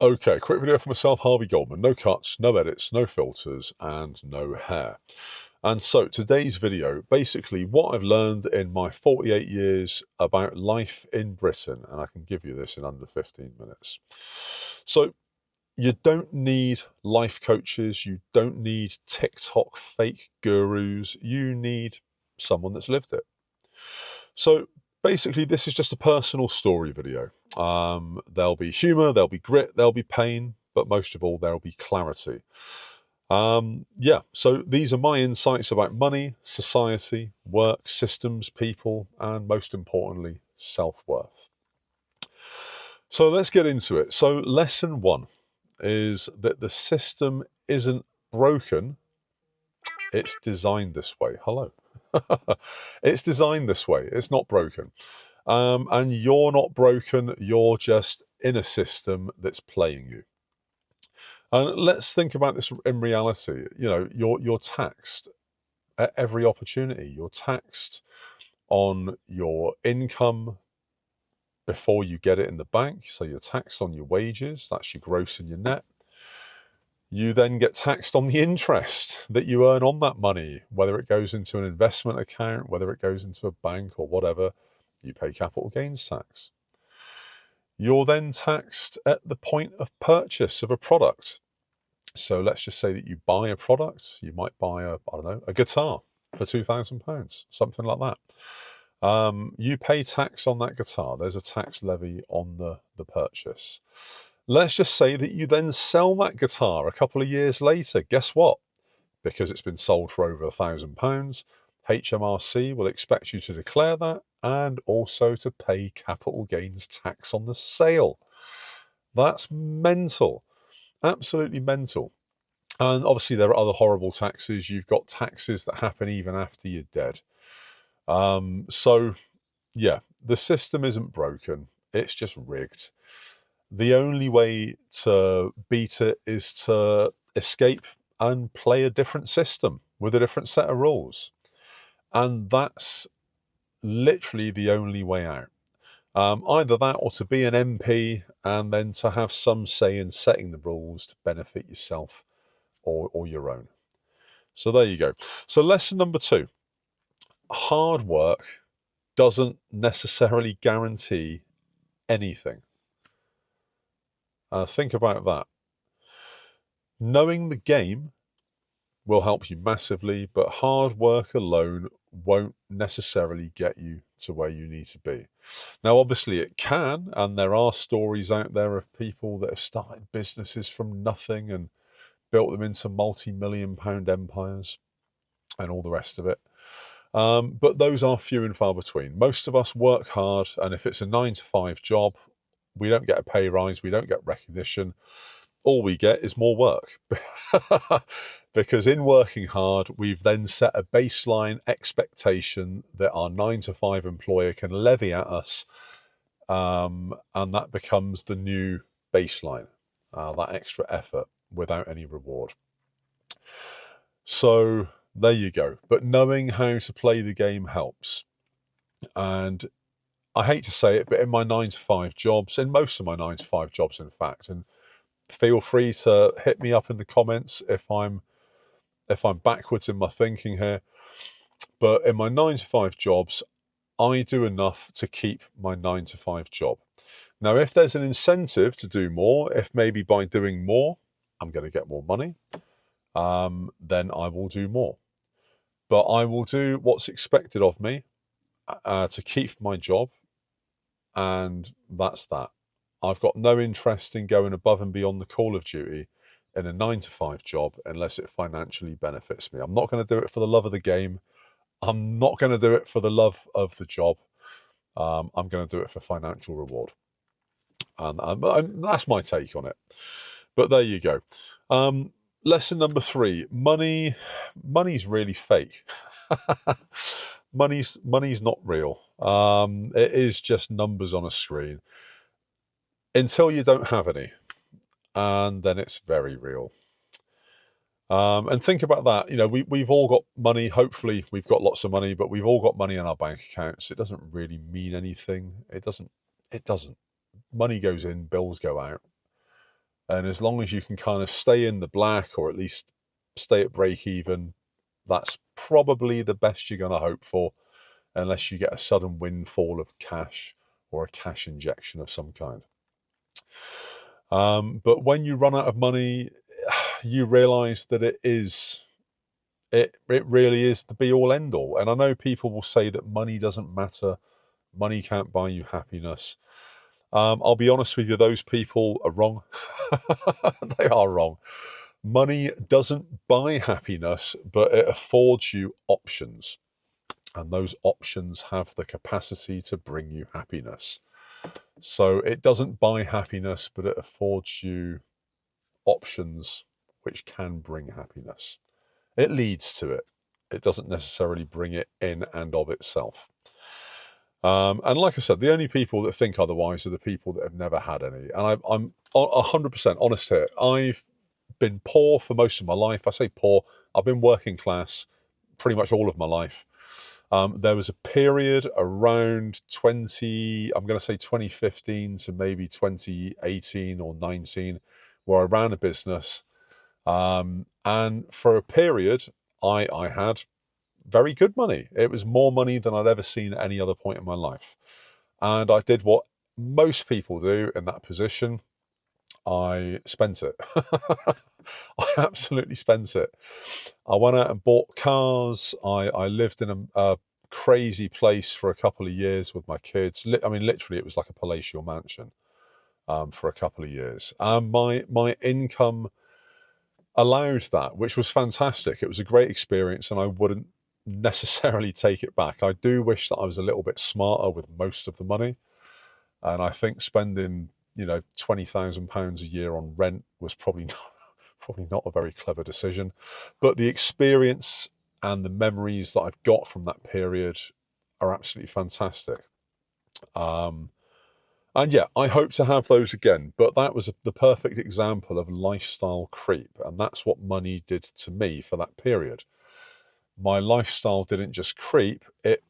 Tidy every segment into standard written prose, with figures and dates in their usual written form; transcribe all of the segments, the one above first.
Okay, quick video for myself, Harvey Goldman. No cuts, no edits, no filters, and no hair. And so today's video, basically what I've learned in my 48 years about life in Britain, and I can give you this in under 15 minutes. So you don't need life coaches, you don't need TikTok fake gurus, you need someone that's lived it. So basically, this is just a personal story video. There'll be humor, there'll be grit, there'll be pain, but most of all, there'll be clarity. Yeah, so these are my insights about money, society, work, systems, people, and most importantly, self-worth. So let's get into it. So lesson one is that the system isn't broken, it's designed this way. Hello. It's designed this way. It's not broken. And you're not broken. You're just in a system that's playing you. And let's think about this in reality. You know, you're taxed at every opportunity. You're taxed on your income before you get it in the bank. So you're taxed on your wages. That's your gross and your net. You then get taxed on the interest that you earn on that money, whether it goes into an investment account, whether it goes into a bank or whatever, you pay capital gains tax. You're then taxed at the point of purchase of a product. So let's just say that you buy a product, you might buy a guitar for £2,000, something like that. You pay tax on that guitar. There's a tax levy on the purchase. Let's just say that you then sell that guitar a couple of years later. Guess what? Because it's been sold for over £1,000, HMRC will expect you to declare that and also to pay capital gains tax on the sale. That's mental. Absolutely mental. And obviously there are other horrible taxes. You've got taxes that happen even after you're dead. So yeah, the system isn't broken. It's just rigged. The only way to beat it is to escape and play a different system with a different set of rules. And that's literally the only way out. Either that or to be an MP and then to have some say in setting the rules to benefit yourself or your own. So there you go. So lesson number two, hard work doesn't necessarily guarantee anything. Think about that. Knowing the game will help you massively, but hard work alone won't necessarily get you to where you need to be. Now, obviously it can, and there are stories out there of people that have started businesses from nothing and built them into multi-million pound empires and all the rest of it. But those are few and far between. Most of us work hard, and if it's a 9-to-5 job, we don't get a pay rise, we don't get recognition. All we get is more work. Because in working hard, we've then set a baseline expectation that our 9-to-5 employer can levy at us, and that becomes the new baseline, that extra effort without any reward. So there you go. But knowing how to play the game helps. And I hate to say it, but in my 9-to-5 jobs, in most of my 9-to-5 jobs, in fact, and feel free to hit me up in the comments if I'm backwards in my thinking here. But in my 9-to-5 jobs, I do enough to keep my 9-to-5 job. Now, if there's an incentive to do more, if maybe by doing more, I'm going to get more money, then I will do more. But I will do what's expected of me to keep my job, and that's that. I've got no interest in going above and beyond the call of duty in a 9-to-5 job unless it financially benefits me. I'm not going to do it for the love of the game. I'm not going to do it for the love of the job. I'm going to do it for financial reward. And that's my take on it. But there you go. Lesson number three, money's really fake. Money's not real. It is just numbers on a screen until you don't have any, and then it's very real. And think about that. You know, we've all got money. Hopefully we've got lots of money, but we've all got money in our bank accounts. It doesn't really mean anything. It doesn't. Money goes in, bills go out. And as long as you can kind of stay in the black, or at least stay at break even, that's probably the best you're going to hope for, unless you get a sudden windfall of cash or a cash injection of some kind. But when you run out of money, you realize that it really is the be all end all. And I know people will say that money doesn't matter, money can't buy you happiness. I'll be honest with you, those people are wrong. They are wrong. Money doesn't buy happiness, but it affords you options. And those options have the capacity to bring you happiness. So it doesn't buy happiness, but it affords you options which can bring happiness. It leads to it. It doesn't necessarily bring it in and of itself. And like I said, the only people that think otherwise are the people that have never had any. And I'm 100% honest here. I've been poor for most of my life. I say poor. I've been working class pretty much all of my life. There was a period around I'm going to say 2015 to maybe 2018 or 19, where I ran a business. And for a period, I had very good money. It was more money than I'd ever seen at any other point in my life. And I did what most people do in that position. I spent it. I absolutely spent it. I went out and bought cars. I lived in a crazy place for a couple of years with my kids. I mean, literally, it was like a palatial mansion for a couple of years. And my income allowed that, which was fantastic. It was a great experience, and I wouldn't necessarily take it back. I do wish that I was a little bit smarter with most of the money, and I think spending £20,000 a year on rent was probably not a very clever decision. But the experience and the memories that I've got from that period are absolutely fantastic. And yeah, I hope to have those again, but that was the perfect example of lifestyle creep, and that's what money did to me for that period. My lifestyle didn't just creep, it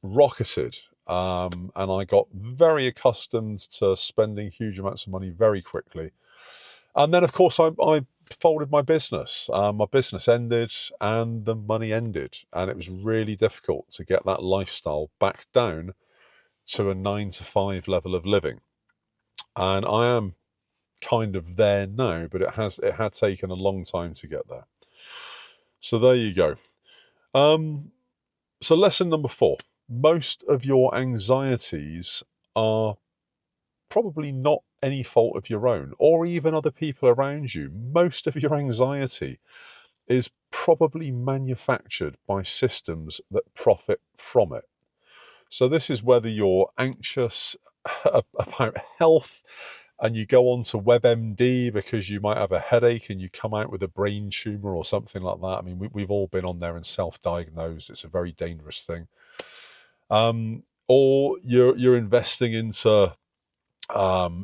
rocketed, and I got very accustomed to spending huge amounts of money very quickly. And then, of course, I folded my business. My business ended and the money ended, and it was really difficult to get that lifestyle back down to a 9 to 5 level of living. And I am kind of there now, but it had taken a long time to get there. So there you go. So lesson number 4. Most of your anxieties are probably not any fault of your own or even other people around you. Most of your anxiety is probably manufactured by systems that profit from it. So this is whether you're anxious about health and you go on to WebMD because you might have a headache and you come out with a brain tumor or something like that. I mean, we've all been on there and self-diagnosed. It's a very dangerous thing. Or you're investing into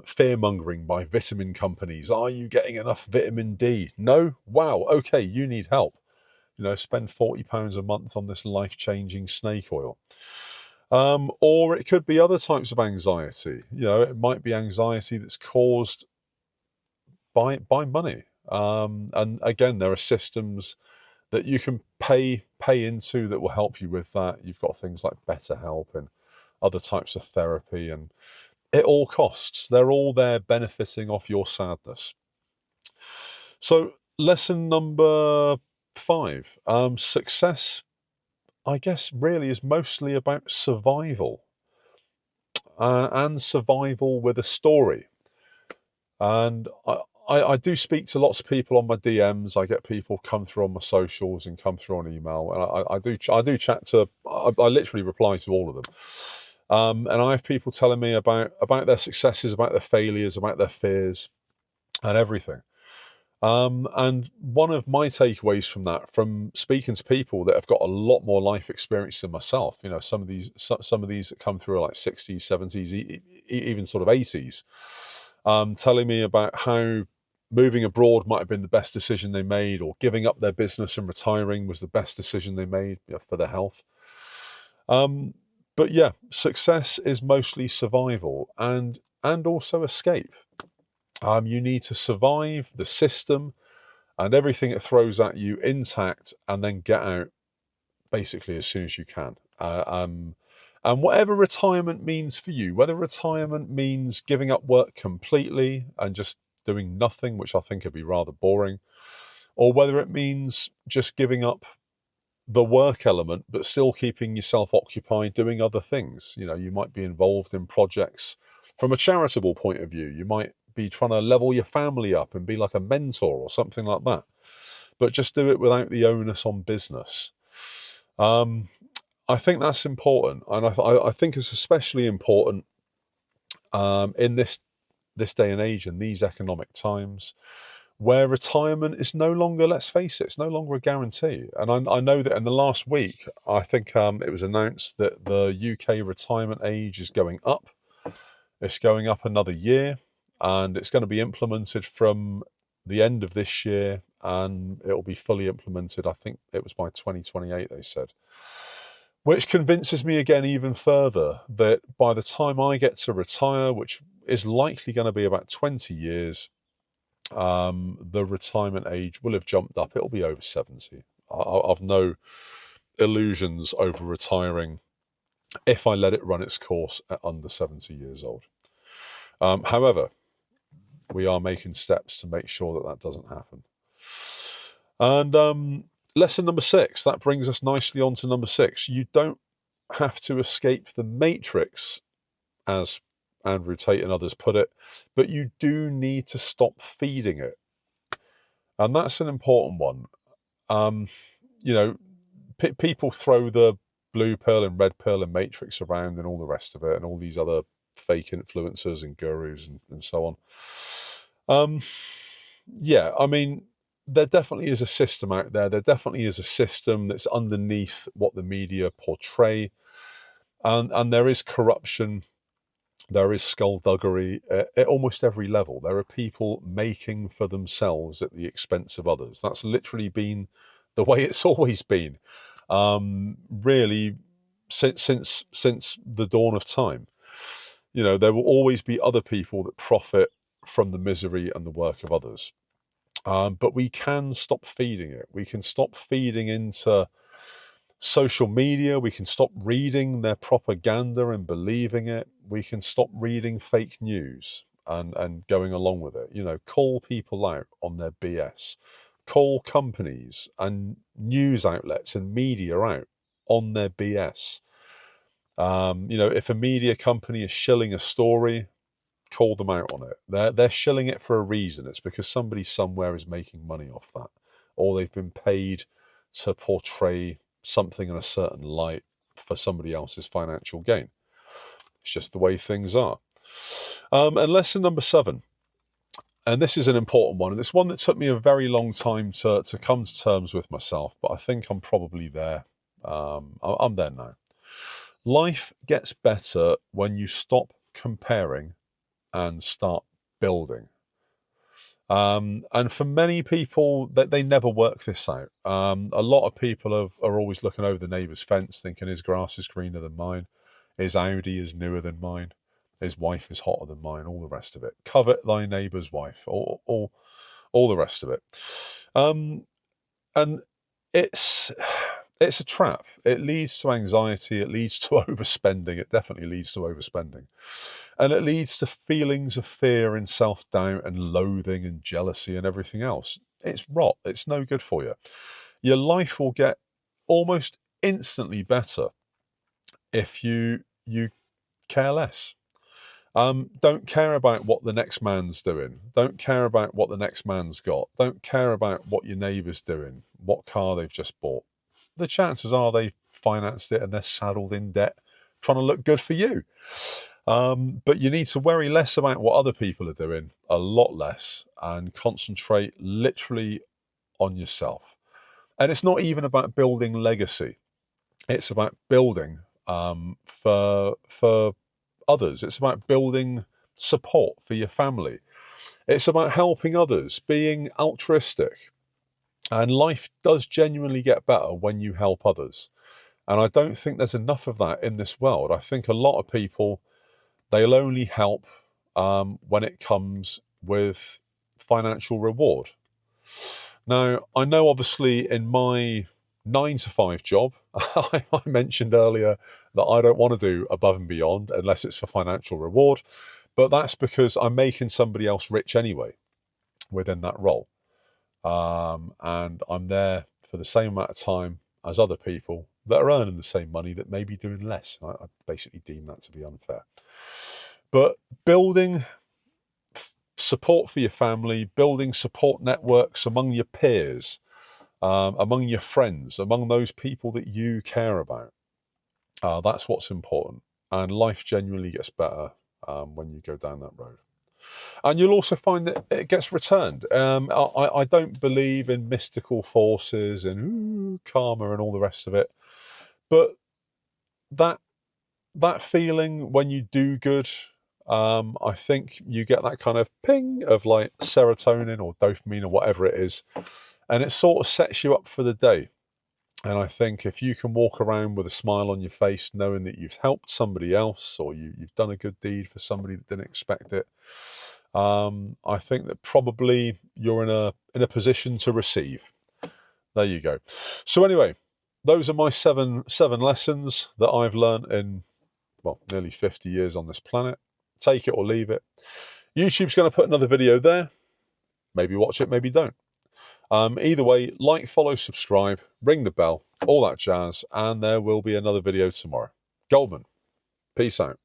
fear-mongering by vitamin companies. Are you getting enough vitamin D? No? Wow, okay, you need help. Spend £40 a month on this life-changing snake oil. Or it could be other types of anxiety. It might be anxiety that's caused by money. And again, there are systems that you can pay into that will help you with that. You've got things like BetterHelp and other types of therapy, and it all costs. They're all there benefiting off your sadness. So lesson number 5, success, I guess, really is mostly about survival, and survival with a story. And I do speak to lots of people on my DMs. I get people come through on my socials and come through on email, and I do chat to. I literally reply to all of them. And I have people telling me about their successes, about their failures, about their fears, and everything. And one of my takeaways from that, from speaking to people that have got a lot more life experience than myself, some of these that come through are like 60s, 70s, even sort of 80s, telling me about how moving abroad might have been the best decision they made, or giving up their business and retiring was the best decision they made, for their health. But yeah, success is mostly survival and also escape. You need to survive the system and everything it throws at you intact, and then get out basically as soon as you can. And whatever retirement means for you, whether retirement means giving up work completely and just doing nothing, which I think would be rather boring, or whether it means just giving up the work element but still keeping yourself occupied doing other things. You might be involved in projects from a charitable point of view. You might be trying to level your family up and be like a mentor or something like that, but just do it without the onus on business. I think that's important, and I think it's especially important in this day and age and these economic times, where retirement is no longer, let's face it, it's no longer a guarantee. And I know that in the last week, I think it was announced that the UK retirement age is going up. It's going up another year, and it's going to be implemented from the end of this year, and it will be fully implemented, I think it was by 2028, they said. Which convinces me again even further that by the time I get to retire, which is likely going to be about 20 years, the retirement age will have jumped up. It'll be over 70. I've no illusions over retiring if I let it run its course at under 70 years old. However, we are making steps to make sure that that doesn't happen. And lesson number 6, that brings us nicely on to number 6. You don't have to escape the matrix, as Andrew Tate and others put it, but you do need to stop feeding it. And that's an important one. People throw the blue pill and red pill and matrix around and all the rest of it, and all these other fake influencers and gurus and so on. There definitely is a system out there. There definitely is a system that's underneath what the media portray. And there is corruption. There is skullduggery at almost every level. There are people making for themselves at the expense of others. That's literally been the way it's always been, really, since the dawn of time. There will always be other people that profit from the misery and the work of others. But we can stop feeding it. We can stop feeding into social media. We can stop reading their propaganda and believing it. We can stop reading fake news and going along with it. Call people out on their BS. Call companies and news outlets and media out on their BS. If a media company is shilling a story, call them out on it. They're shilling it for a reason. It's because somebody somewhere is making money off that, or they've been paid to portray something in a certain light for somebody else's financial gain. It's just the way things are. And lesson number 7, and this is an important one, and it's one that took me a very long time to come to terms with myself, but I think I'm probably there. I'm there now. Life gets better when you stop comparing and start building. And for many people, they never work this out. A lot of people are always looking over the neighbour's fence thinking his grass is greener than mine, his Audi is newer than mine, his wife is hotter than mine, all the rest of it. Covet thy neighbour's wife, all the rest of it. And it's a trap. It leads to anxiety. It leads to overspending. It definitely leads to overspending. And it leads to feelings of fear and self-doubt and loathing and jealousy and everything else. It's rot. It's no good for you. Your life will get almost instantly better if you care less. Don't care about what the next man's doing. Don't care about what the next man's got. Don't care about what your neighbour's doing, what car they've just bought. The chances are they've financed it and they're saddled in debt trying to look good for you. But you need to worry less about what other people are doing, a lot less, and concentrate literally on yourself. And it's not even about building legacy. It's about building for others. It's about building support for your family. It's about helping others, being altruistic. And life does genuinely get better when you help others. And I don't think there's enough of that in this world. I think a lot of people, they'll only help when it comes with financial reward. Now, I know obviously in my 9 to 5 job, I mentioned earlier that I don't want to do above and beyond unless it's for financial reward, but that's because I'm making somebody else rich anyway within that role. And I'm there for the same amount of time as other people that are earning the same money that may be doing less. I basically deem that to be unfair. But building support for your family, building support networks among your peers, among your friends, among those people that you care about, that's what's important. And life genuinely gets better when you go down that road. And you'll also find that it gets returned. I don't believe in mystical forces and karma and all the rest of it. But that feeling when you do good, I think you get that kind of ping of like serotonin or dopamine or whatever it is. And it sort of sets you up for the day. And I think if you can walk around with a smile on your face, knowing that you've helped somebody else or you've done a good deed for somebody that didn't expect it, I think that probably you're in a position to receive. There you go. So anyway, those are my seven lessons that I've learned in, well, nearly 50 years on this planet. Take it or leave it. YouTube's going to put another video there. Maybe watch it, maybe don't. Either way, like, follow, subscribe, ring the bell, all that jazz, and there will be another video tomorrow. Goldman, peace out.